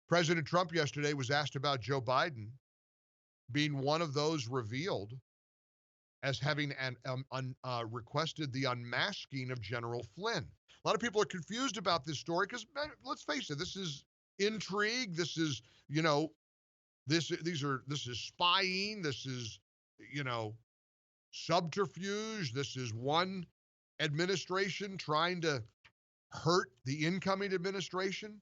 President Trump yesterday was asked about Joe Biden being one of those revealed as having requested the unmasking of General Flynn. A lot of people are confused about this story because, let's face it, this is intrigue. This is, this is spying. This is, subterfuge. This is one administration trying to hurt the incoming administration.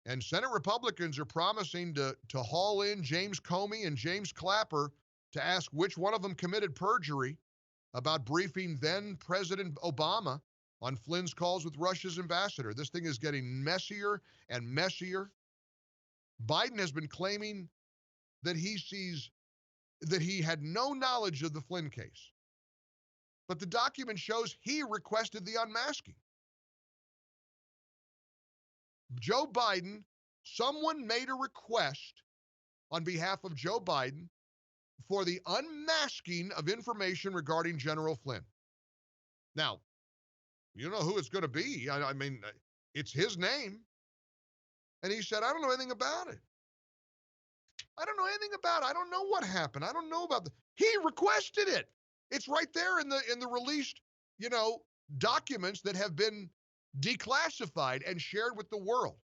And Senate Republicans are promising to haul in James Comey and James Clapper to ask which one of them committed perjury about briefing then President Obama on Flynn's calls with Russia's ambassador. This thing is getting messier and messier. Biden has been claiming that he had no knowledge of the Flynn case. But the document shows he requested the unmasking. Joe Biden, someone made a request on behalf of Joe Biden for the unmasking of information regarding General Flynn. Now, you know who it's going to be. I mean, it's his name. And he said, I don't know anything about it. I don't know anything about it. I don't know what happened. I don't know about He requested it. It's right there in the released, documents that have been declassified and shared with the world.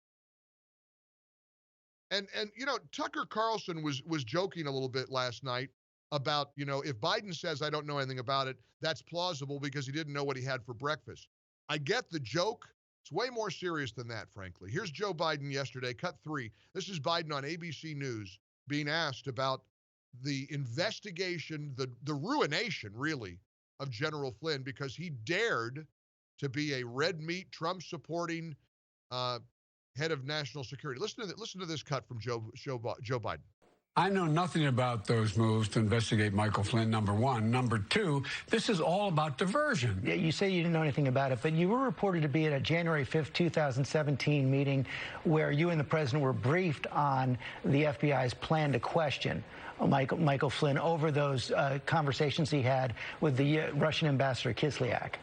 And Tucker Carlson was joking a little bit last night about, if Biden says I don't know anything about it, that's plausible because he didn't know what he had for breakfast. I get the joke. It's way more serious than that, frankly. Here's Joe Biden yesterday, cut 3. This is Biden on ABC News being asked about the investigation, the ruination, really, of General Flynn because he dared to be a red meat, Trump-supporting head of national security. Listen to this cut from Joe Biden. I know nothing about those moves to investigate Michael Flynn, number one. Number two, this is all about diversion. Yeah, you say you didn't know anything about it, but you were reported to be at a January 5th, 2017 meeting where you and the president were briefed on the FBI's plan to question Michael Flynn over those conversations he had with the Russian ambassador Kislyak.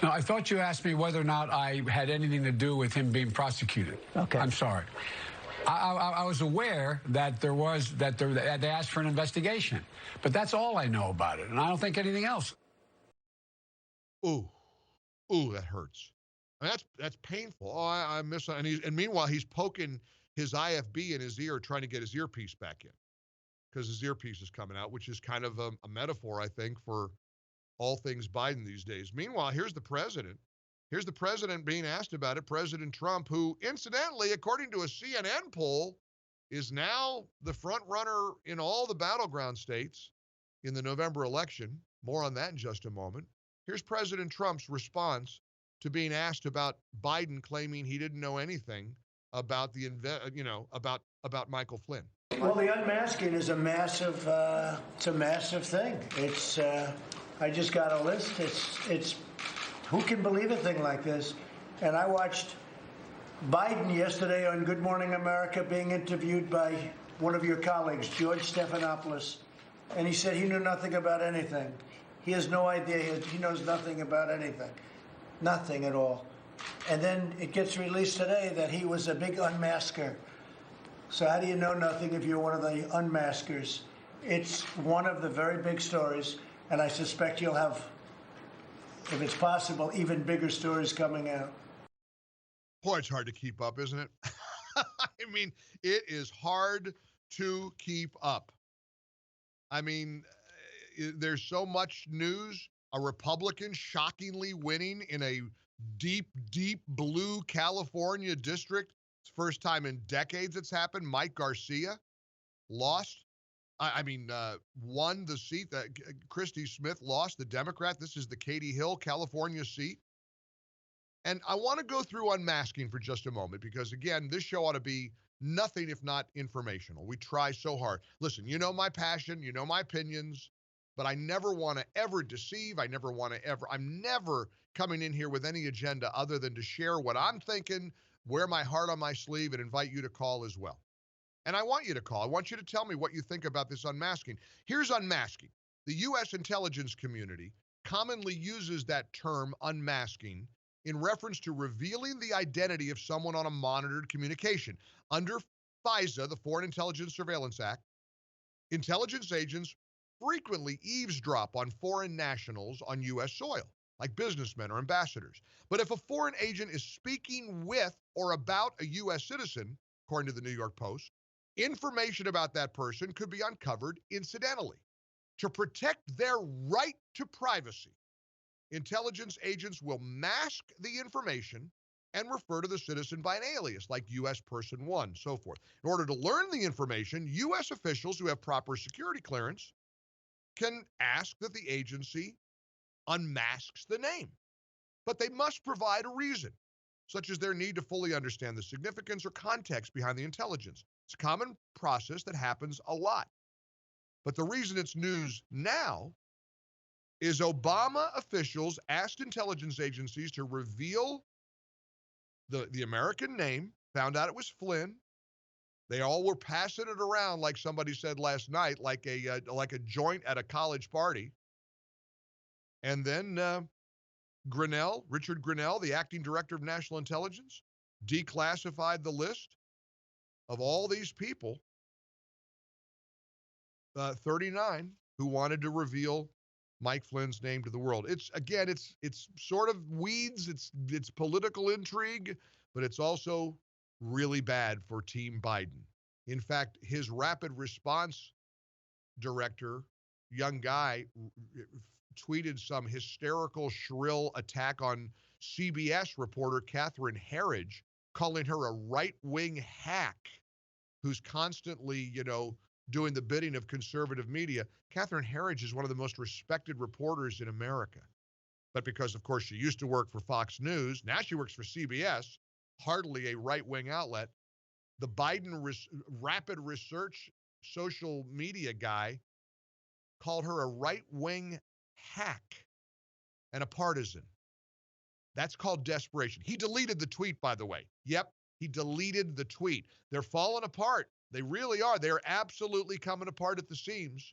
No, I thought you asked me whether or not I had anything to do with him being prosecuted. Okay. I'm sorry. I was aware that they asked for an investigation, but that's all I know about it, and I don't think anything else. Ooh, that hurts. I mean, that's painful. Oh, I miss it. And meanwhile, he's poking his IFB in his ear, trying to get his earpiece back in, because his earpiece is coming out, which is kind of a metaphor, I think, for all things Biden these days. Meanwhile, here's the president. Here's the president being asked about it, President Trump, who, incidentally, according to a CNN poll, is now the front runner in all the battleground states in the November election. More on that in just a moment. Here's President Trump's response to being asked about Biden claiming he didn't know anything about about Michael Flynn. Well, the unmasking is a massive thing. It's I just got a list. It's who can believe a thing like this? And I watched Biden yesterday on Good Morning America being interviewed by one of your colleagues, George Stephanopoulos, and he said he knew nothing about anything. He has no idea. He knows nothing about anything. Nothing at all. And then it gets released today that he was a big unmasker. So how do you know nothing if you're one of the unmaskers? It's one of the very big stories, and I suspect you'll have, if it's possible, even bigger stories coming out. Boy, it's hard to keep up, isn't it? I mean, it is hard to keep up. I mean, there's so much news. A Republican shockingly winning in a deep, deep blue California district. It's the first time in decades it's happened. Mike Garcia lost. Won the seat. That Christy Smith lost, the Democrat. This is the Katy Hill, California seat. And I want to go through unmasking for just a moment because, again, this show ought to be nothing if not informational. We try so hard. Listen, you know my passion, you know my opinions, but I never want to ever deceive. I'm never coming in here with any agenda other than to share what I'm thinking, wear my heart on my sleeve, and invite you to call as well. And I want you to call. I want you to tell me what you think about this unmasking. Here's unmasking. The U.S. intelligence community commonly uses that term unmasking in reference to revealing the identity of someone on a monitored communication. Under FISA, the Foreign Intelligence Surveillance Act, intelligence agents frequently eavesdrop on foreign nationals on U.S. soil, like businessmen or ambassadors. But if a foreign agent is speaking with or about a U.S. citizen, according to the New York Post, information about that person could be uncovered incidentally. To protect their right to privacy, intelligence agents will mask the information and refer to the citizen by an alias, like U.S. Person 1, so forth. In order to learn the information, U.S. officials who have proper security clearance can ask that the agency unmasks the name. But they must provide a reason, such as their need to fully understand the significance or context behind the intelligence. It's a common process that happens a lot. But the reason it's news now is Obama officials asked intelligence agencies to reveal the American name, found out it was Flynn. They all were passing it around, like somebody said last night, like a joint at a college party. And then Richard Grenell, the acting director of national intelligence, declassified the list of all these people, 39, who wanted to reveal Mike Flynn's name to the world. It's sort of weeds, it's political intrigue, but it's also really bad for Team Biden. In fact, his rapid response director, young guy, tweeted some hysterical, shrill attack on CBS reporter Catherine Herridge, calling her a right-wing hack who's constantly, doing the bidding of conservative media. Catherine Herridge is one of the most respected reporters in America. But because, of course, she used to work for Fox News, now she works for CBS, hardly a right-wing outlet. The Biden rapid research social media guy called her a right-wing hack and a partisan. That's called desperation. He deleted the tweet, by the way. Yep, he deleted the tweet. They're falling apart. They really are. They're absolutely coming apart at the seams.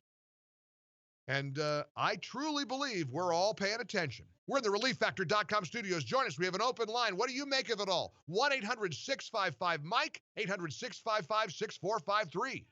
And I truly believe we're all paying attention. We're in the ReliefFactor.com studios. Join us. We have an open line. What do you make of it all? 1-800-655-MIKE, 800-655-6453.